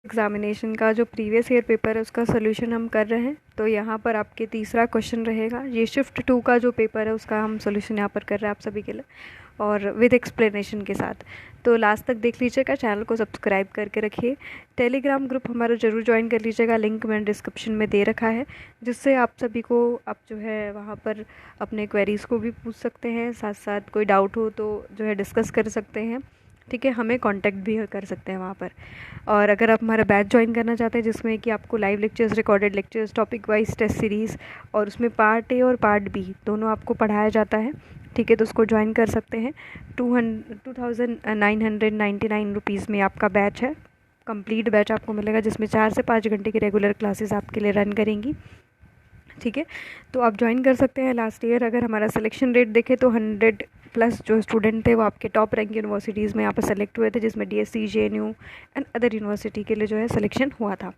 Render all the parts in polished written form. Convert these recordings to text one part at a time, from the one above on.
Examination का जो previous year paper है उसका सोल्यूशन हम कर रहे हैं। तो यहाँ पर आपके तीसरा क्वेश्चन रहेगा, ये शिफ्ट 2 का जो पेपर है उसका हम सोल्यूशन यहाँ पर कर रहे हैं आप सभी के लिए, और विद एक्सप्लेनेशन के साथ। तो लास्ट तक देख लीजिएगा, चैनल को सब्सक्राइब करके रखिए। टेलीग्राम ग्रुप हमारा ज़रूर ज्वाइन कर लीजिएगा, लिंक मैंने डिस्क्रिप्शन में दे रखा है, जिससे आप सभी को आप जो है वहाँ पर अपने क्वेरीज़ को भी पूछ सकते हैं, साथ साथ कोई डाउट हो तो जो है डिस्कस कर सकते हैं। ठीक है, हमें कांटेक्ट भी कर सकते हैं वहाँ पर। और अगर आप हमारा बैच ज्वाइन करना चाहते हैं जिसमें कि आपको live lectures, recorded lectures, topic wise test series और उसमें पार्ट ए और पार्ट बी दोनों आपको पढ़ाया जाता है, ठीक है, तो उसको ज्वाइन कर सकते हैं। 2999 रुपीज़ में आपका बैच है, कंप्लीट बैच आपको मिलेगा, जिसमें 4 से 5 घंटे की रेगुलर क्लासेस आपके लिए रन करेंगी। ठीक है, तो आप ज्वाइन कर सकते हैं। लास्ट ईयर अगर हमारा सिलेक्शन रेट देखें तो 100+ जो स्टूडेंट थे वो आपके टॉप रैंक यूनिवर्सिटीज़ में यहाँ पर सेलेक्ट हुए थे, जिसमें DSC, JNU and other university के लिए जो है सिलेक्शन हुआ था।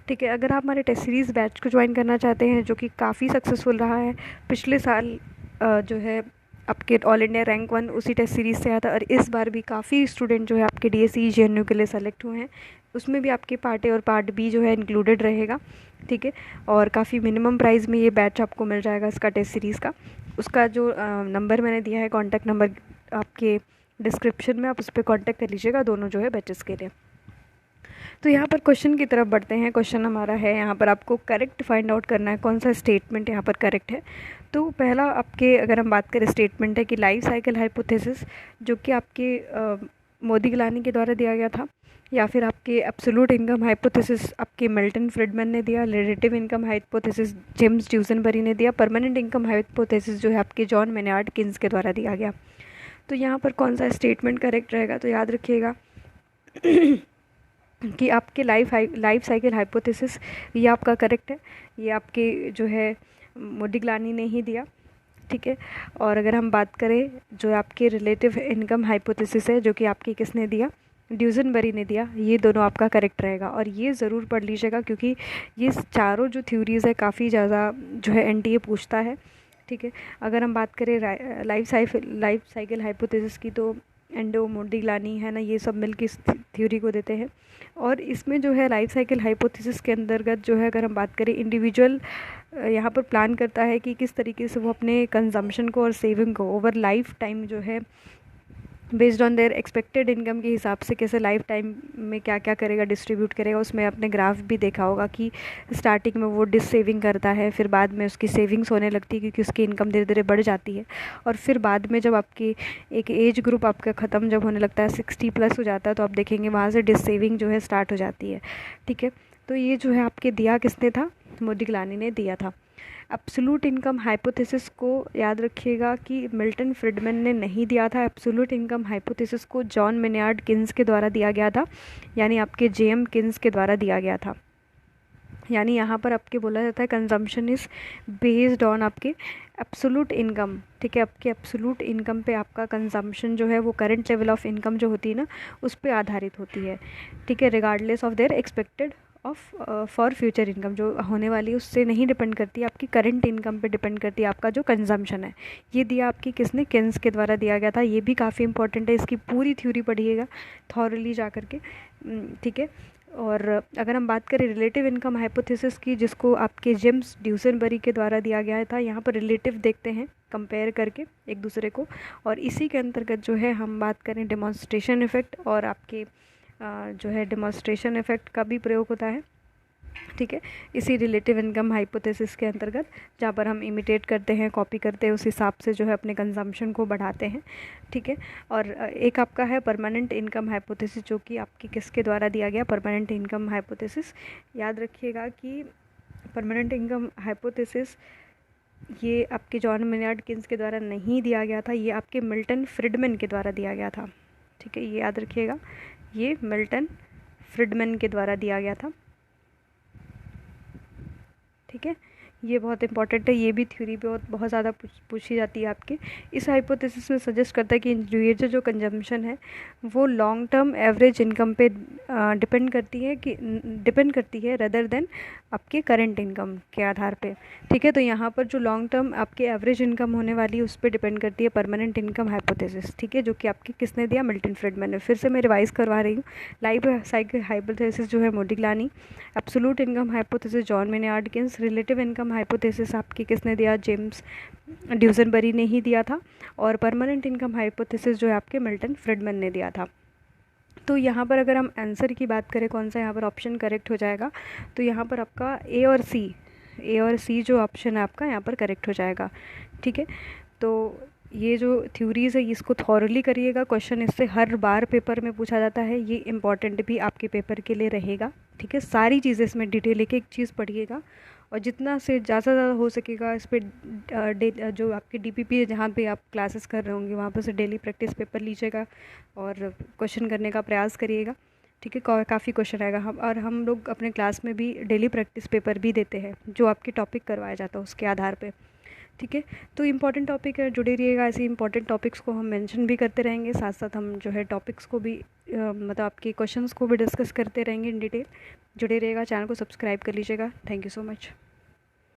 ठीक है, अगर आप हमारे टेस्ट सीरीज़ बैच को ज्वाइन करना चाहते हैं जो कि काफ़ी सक्सेसफुल रहा है, पिछले साल जो है आपके ऑल इंडिया रैंक 1 उसी टेस्ट सीरीज़ से आया था, और इस बार भी काफ़ी स्टूडेंट जो है आपके DSC, JNU के लिए सेलेक्ट हुए हैं। उसमें भी आपके पार्ट ए और पार्ट बी जो है इंक्लूडेड रहेगा। ठीक है, और काफ़ी मिनिमम प्राइस में ये बैच आपको मिल जाएगा इसका टेस्ट सीरीज़ का। उसका जो नंबर मैंने दिया है, कॉन्टैक्ट नंबर आपके डिस्क्रिप्शन में, आप उस पर कॉन्टैक्ट कर लीजिएगा दोनों जो है बैचेस के लिए। तो यहाँ पर क्वेश्चन की तरफ बढ़ते हैं। क्वेश्चन हमारा है, यहाँ पर आपको करेक्ट फाइंड आउट करना है कौन सा स्टेटमेंट यहाँ पर करेक्ट है। तो पहला आपके अगर हम बात करें स्टेटमेंट है कि लाइफ साइकिल हाइपोथेसिस जो कि आपके मोदीग्लानी के द्वारा दिया गया था, या फिर आपके एब्सोल्यूट इनकम हाइपोथेसिस आपके मिल्टन फ्रीडमैन ने दिया, रिलेटिव इनकम हाइपोथेसिस जेम्स ड्यूसनबरी ने दिया, परमानेंट इनकम हाइपोथेसिस जो है आपके जॉन मेनार्ड किन्स के द्वारा दिया गया। तो यहाँ पर कौन सा स्टेटमेंट करेक्ट रहेगा, तो याद रखिएगा कि आपके लाइफ साइकिल हाइपोथेसिस ये आपका करेक्ट है, ये आपके जो है मोदीग्लानी ने ही दिया। ठीक है, और अगर हम बात करें जो आपके रिलेटिव इनकम हाइपोथेसिस है जो कि आपके किसने दिया, ड्यूसनबरी ने दिया, ये दोनों आपका करेक्ट रहेगा। और ये ज़रूर पढ़ लीजिएगा क्योंकि ये चारों जो थ्योरीज़ है काफ़ी ज़्यादा जो है NTA पूछता है। ठीक है, अगर हम बात करें लाइफ साइकिल हाइपोथेसिस की, तो एंडो, मोदीग्लानी है ना, ये सब मिलकर इस थ्योरी को देते हैं। और इसमें जो है लाइफ साइकिल हाइपोथेसिस के अंतर्गत जो है अगर हम बात करें, इंडिविजुअल यहाँ पर प्लान करता है कि किस तरीके से वो अपने कंजम्पशन को और सेविंग को ओवर लाइफ टाइम जो है based on their expected income के हिसाब से कैसे लाइफ टाइम में क्या क्या करेगा, डिस्ट्रीब्यूट करेगा। उसमें आपने ग्राफ भी देखा होगा कि स्टार्टिंग में वो सेविंग करता है, फिर बाद में उसकी सेविंग्स होने लगती है क्योंकि उसकी इनकम धीरे धीरे बढ़ जाती है, और फिर बाद में जब आपकी एक एज ग्रुप आपका ख़त्म जब होने लगता है, 60+ हो जाता है, तो आप देखेंगे वहाँ से डिसेविंग जो है स्टार्ट हो जाती है। ठीक है, तो ये जो है आपके दिया किसने था, मोदीग्लानी ने दिया था। एब्सोल्यूट इनकम हाइपोथेसिस को याद रखिएगा कि मिल्टन फ्रीडमैन ने नहीं दिया था। एब्सोल्यूट इनकम हाइपोथेसिस को जॉन मेनार्ड किन्स के द्वारा दिया गया था, यानी आपके JM किन्स के द्वारा दिया गया था। यानी यहाँ पर आपके बोला जाता है कंजम्पशन इज़ बेस्ड ऑन आपके एब्सोल्यूट इनकम। ठीक है, आपके एब्सोल्यूट इनकम पे आपका कंजम्पशन जो है वो करंट लेवल ऑफ इनकम जो होती है ना, उस पर आधारित होती है। ठीक है, regardless of their expected for future income जो होने वाली है उससे नहीं डिपेंड करती, आपकी करंट इनकम पे डिपेंड करती है आपका जो कंजम्पशन है। ये दिया आपकी किसने, किन्स के द्वारा दिया गया था। ये भी काफ़ी इंपॉर्टेंट है, इसकी पूरी थ्योरी पढ़िएगा थॉरली जा करके। ठीक है, और अगर हम बात करें रिलेटिव इनकम हाइपोथेसिस की, जिसको आपके जेम्स ड्यूसनबरी के द्वारा दिया गया था, यहाँ पर रिलेटिव देखते हैं कंपेयर करके एक दूसरे को, और इसी के अंतर्गत जो है हम बात करें डेमोन्स्ट्रेशन इफ़ेक्ट, और आपके जो है डेमोन्स्ट्रेशन इफ़ेक्ट का भी प्रयोग होता है। ठीक है, इसी रिलेटिव इनकम हाइपोथेसिस के अंतर्गत, जहाँ पर हम इमिटेट करते हैं, कॉपी करते हैं, उस हिसाब से जो है अपने कंजम्पशन को बढ़ाते हैं। ठीक है, और एक आपका है परमानेंट इनकम हाइपोथेसिस जो कि आपकी किसके द्वारा दिया गया, परमानेंट इनकम हाइपोथेसिस। याद रखिएगा कि परमानेंट इनकम हाइपोथेसिस ये आपके जॉन मेनार्ड किन्स के द्वारा नहीं दिया गया था, ये आपके मिल्टन फ्रीडमैन के द्वारा दिया गया था। ठीक है, ये याद रखिएगा, ये मिल्टन फ्रीडमैन के द्वारा दिया गया था। ठीक है, ये बहुत इंपॉर्टेंट है, ये भी थ्योरी पे बहुत ज़्यादा पूछी जाती है आपके। इस हाइपोथेसिस में सजेस्ट करता है कि इंडिविजुअल जो कंजम्पशन है वो लॉन्ग टर्म एवरेज इनकम पे डिपेंड करती है रदर देन आपके करंट इनकम के आधार पे। ठीक है, तो यहाँ पर जो लॉन्ग टर्म आपके एवरेज इनकम होने वाली है उस पर डिपेंड करती है परमानेंट इनकम हाइपोथेसिस। ठीक है, जो कि आपके किसने दिया, मिल्टन फ्रीडमैन ने। फिर से मैं रिवाइज करवा रही हूँ। लाइफ साइकिल हाइपोथेसिस जो है Modigliani, absolute income hypothesis John Maynard Keynes, relative income hypothesis आपकी किसने दिया, जेम्स ड्यूसनबरी ने ही दिया था, और परमानेंट इनकम हाइपोथेसिस जो है आपके मिल्टन फ्रीडमैन ने दिया था। तो यहाँ पर अगर हम आंसर की बात करें कौन सा यहाँ पर ऑप्शन करेक्ट हो जाएगा, तो यहाँ पर आपका ए और सी जो ऑप्शन है आपका यहाँ पर करेक्ट हो जाएगा। ठीक है, तो ये जो थ्योरीज़ है इसको थॉरली करिएगा, क्वेश्चन इससे हर बार पेपर में पूछा जाता है, ये इम्पॉर्टेंट भी आपके पेपर के लिए रहेगा। ठीक है, सारी चीज़ें इसमें डिटेल एक चीज़ पढ़िएगा, और जितना से ज़्यादा हो सकेगा इस पर जो आपके DPP है जहाँ पे आप क्लासेस कर रहे होंगे वहाँ पर से डेली प्रैक्टिस पेपर लीजिएगा और क्वेश्चन करने का प्रयास करिएगा। ठीक है, काफ़ी क्वेश्चन आएगा। हम लोग अपने क्लास में भी डेली प्रैक्टिस पेपर भी देते हैं जो आपके टॉपिक करवाया जाता है उसके आधार पे। ठीक है, तो इम्पॉर्टेंट टॉपिक है, जुड़े रहिएगा। ऐसे इंपॉर्टेंट टॉपिक्स को हम मेंशन भी करते रहेंगे, साथ साथ हम जो है टॉपिक्स को भी मतलब आपके क्वेश्चंस को भी डिस्कस करते रहेंगे इन डिटेल। जुड़े रहिएगा, चैनल को सब्सक्राइब कर लीजिएगा। Thank you so much.